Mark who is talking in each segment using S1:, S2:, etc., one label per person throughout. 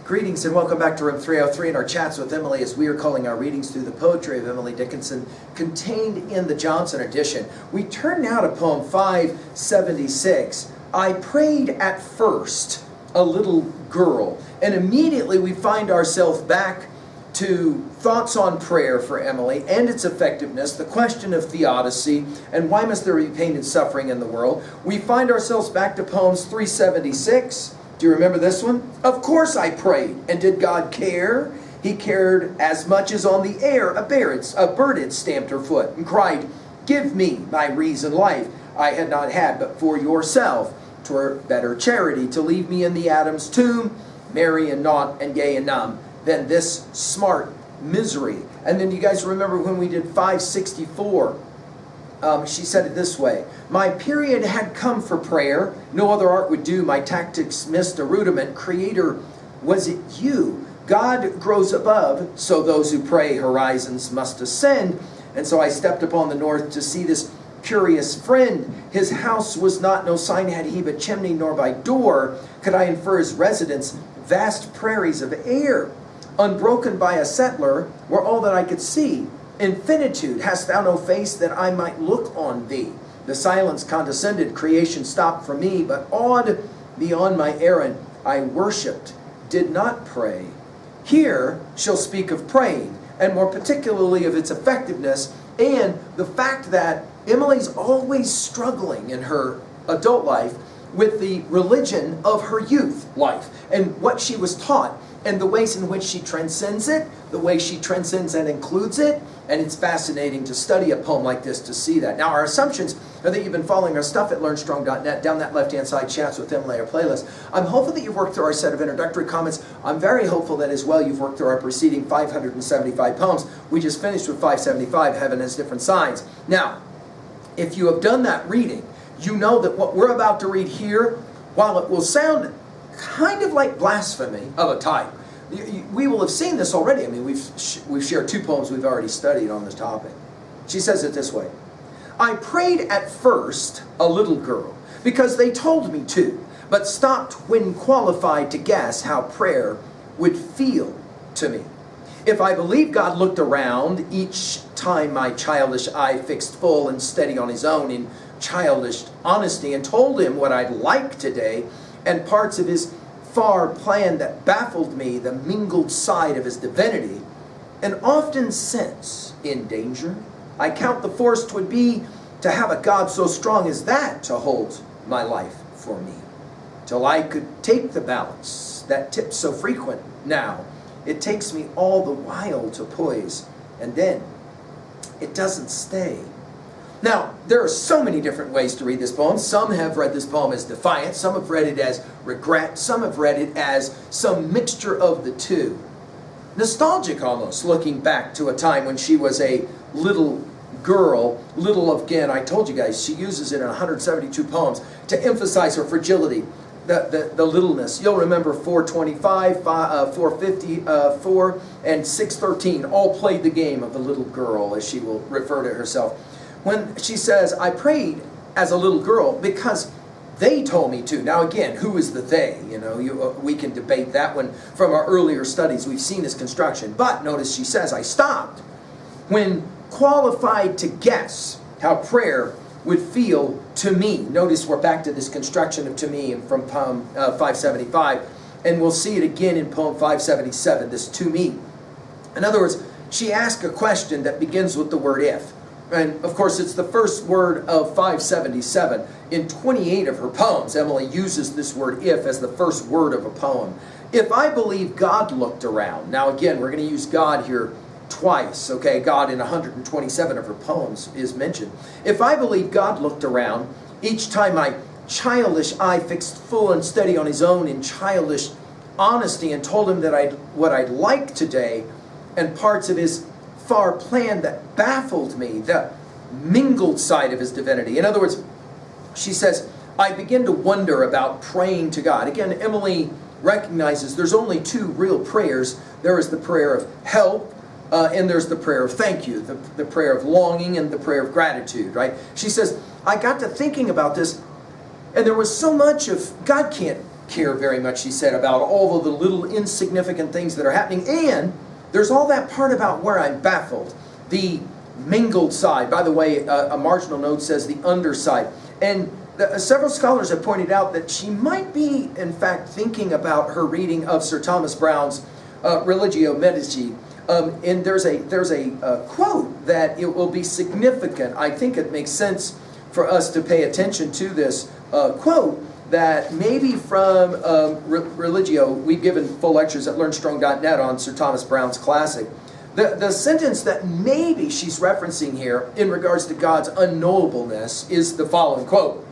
S1: Greetings and welcome back to Room 303 and our chats with Emily as we are calling our readings through the poetry of Emily Dickinson contained in the Johnson edition. We turn now to poem 576. I prayed at first a little girl, and immediately we find ourselves back to thoughts on prayer for Emily and its effectiveness, the question of theodicy, and why must there be pain and suffering in the world. We find ourselves back to poems 376. Do you remember this one? Of course I prayed, and did God care? He cared as much as on the air a bird had stamped her foot, and cried, give me my reason life I had not had but for yourself. 'Twere better charity to leave me in the Adam's tomb, merry and naught and gay and numb, than this smart misery. And then you guys remember when we did 564, she said it this way: my period had come for prayer, no other art would do, my tactics missed a rudiment, Creator, was it you? God grows above, so those who pray horizons must ascend, and so I stepped upon the north to see this curious friend. His house was not, no sign had he, but chimney, nor by door could I infer his residence, vast prairies of air, unbroken by a settler, were all that I could see. Infinitude, hast thou no face that I might look on thee? The silence condescended, creation stopped for me, but awed beyond my errand, I worshipped, did not pray. Here she'll speak of praying, and more particularly of its effectiveness, and the fact that Emily's always struggling in her adult life with the religion of her youth life, and what she was taught, and the ways in which she transcends it, the way she transcends and includes it, and it's fascinating to study a poem like this to see that. Now, our assumptions are that you've been following our stuff at learnstrong.net, down that left-hand side, Chats with Emily, our playlist. I'm hopeful that you've worked through our set of introductory comments. I'm very hopeful that as well you've worked through our preceding 575 poems. We just finished with 575, Heaven Has Different Signs. Now, if you have done that reading, you know that what we're about to read here, while it will sound kind of like blasphemy of a type, we will have seen this already. I mean, we've shared two poems we've already studied on this topic. She says it this way: I prayed at first a little girl, because they told me to, but stopped when qualified to guess how prayer would feel to me. If I believe God looked around each time my childish eye fixed full and steady on his own in childish honesty, and told him what I'd like today, and parts of his far plan that baffled me, the mingled side of his divinity, and often since in danger, I count the force 'twould be to have a God so strong as that to hold my life for me, till I could take the balance that tips so frequent now. It takes me all the while to poise, and then it doesn't stay. Now, there are so many different ways to read this poem. Some have read this poem as defiance, some have read it as regret, some have read it as some mixture of the two. Nostalgic almost, looking back to a time when she was a little girl. Little, again, I told you guys, she uses it in 172 poems to emphasize her fragility, the littleness. You'll remember 425, 454, and 613 all played the game of the little girl, as she will refer to herself. When she says, I prayed as a little girl because they told me to. Now again, who is the they? You know, we can debate that one from our earlier studies. We've seen this construction. But notice she says, I stopped when qualified to guess how prayer would feel to me. Notice we're back to this construction of to me from poem 575. And we'll see it again in poem 577, this to me. In other words, she asked a question that begins with the word if. And of course, it's the first word of 577. In 28 of her poems, Emily uses this word if as the first word of a poem. If I believe God looked around. Now again, we're going to use God here twice, okay? God in 127 of her poems is mentioned. If I believe God looked around, each time my childish eye fixed full and steady on his own in childish honesty, and told him that what I'd like today, and parts of his far plan that baffled me, the mingled side of his divinity. In other words, she says, I begin to wonder about praying to God. Again, Emily recognizes there's only two real prayers. There is the prayer of help, and there's the prayer of thank you, the prayer of longing and the prayer of gratitude, right? She says, I got to thinking about this, and there was so much of, God can't care very much, she said, about all of the little insignificant things that are happening. And there's all that part about where I'm baffled. The mingled side. By the way, a marginal note says the underside. And several scholars have pointed out that she might be, in fact, thinking about her reading of Sir Thomas Browne's Religio Medici. And there's a quote that it will be significant. I think it makes sense for us to pay attention to this quote that maybe from Religio, we've given full lectures at learnstrong.net on Sir Thomas Browne's classic. The sentence that maybe she's referencing here in regards to God's unknowableness is the following quote.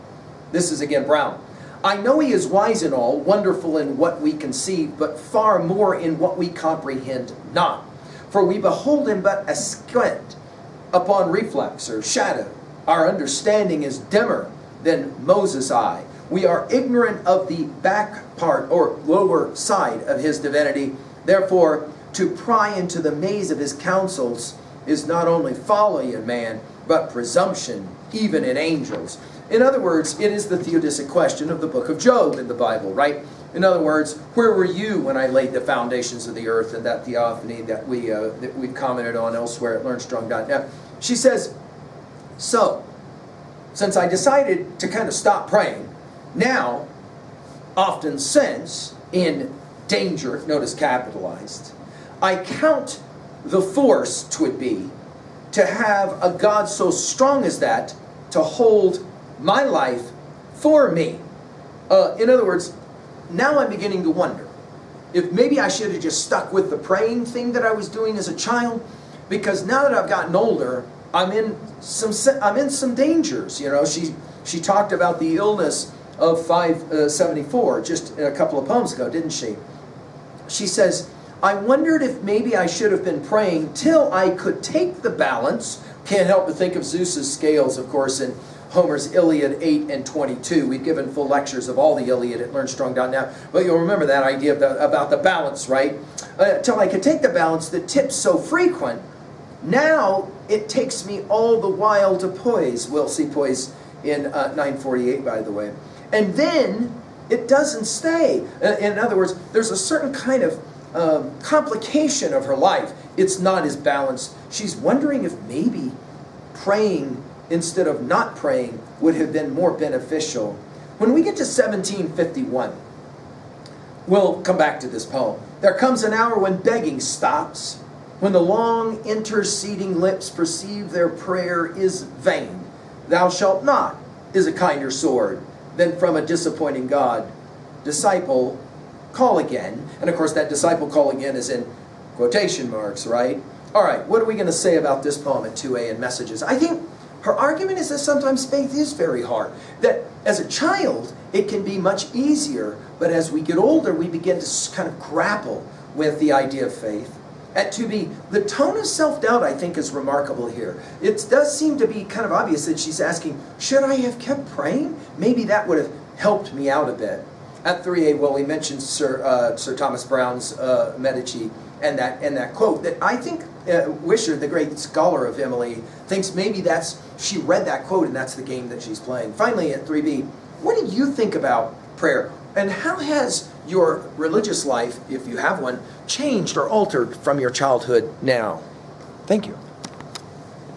S1: This is again Browne. I know he is wise in all, wonderful in what we conceive, but far more in what we comprehend not. For we behold him but asquint upon reflex or shadow. Our understanding is dimmer than Moses' eye. We are ignorant of the back part or lower side of his divinity. Therefore, to pry into the maze of his counsels is not only folly in man, but presumption even in angels. In other words, it is the theodictic question of the book of Job in the Bible, right? In other words, where were you when I laid the foundations of the earth? And that theophany that we've commented on elsewhere at learnstrong.net. She says, so, since I decided to kind of stop praying, now, often since, in danger, notice capitalized, I count the force 'twould be to have a God so strong as that to hold my life for me. In other words, now I'm beginning to wonder if maybe I should have just stuck with the praying thing that I was doing as a child, because now that I've gotten older, I'm in some dangers. You know, she talked about the illness of 574 just a couple of poems ago, didn't she? She says, I wondered if maybe I should have been praying till I could take the balance. Can't help but think of Zeus's scales, of course, in Homer's Iliad 8 and 22. We've given full lectures of all the Iliad at learnstrong.net, but you'll remember that idea about the balance, right? Till I could take the balance that tips so frequent, now it takes me all the while to poise. We'll see poise in 948, by the way. And then it doesn't stay. In other words, there's a certain kind of complication of her life. It's not as balanced. She's wondering if maybe praying instead of not praying would have been more beneficial. When we get to 1751, we'll come back to this poem. There comes an hour when begging stops, when the long interceding lips perceive their prayer is vain. Thou shalt not is a kinder sword than from a disappointing God. Disciple, call again. And of course that disciple call again is in quotation marks, right? All right, what are we going to say about this poem at 2A in Messages? I think her argument is that sometimes faith is very hard. That as a child, it can be much easier, but as we get older, we begin to kind of grapple with the idea of faith. At 2B, the tone of self-doubt, I think, is remarkable here. It does seem to be kind of obvious that she's asking, should I have kept praying? Maybe that would have helped me out a bit. At 3A, well, we mentioned Sir Thomas Browne's Medici and that quote that I think Wisher, the great scholar of Emily, thinks maybe she read that quote and that's the game that she's playing. Finally, at 3B, what do you think about prayer? And how has your religious life, if you have one, changed or altered from your childhood now? Thank you.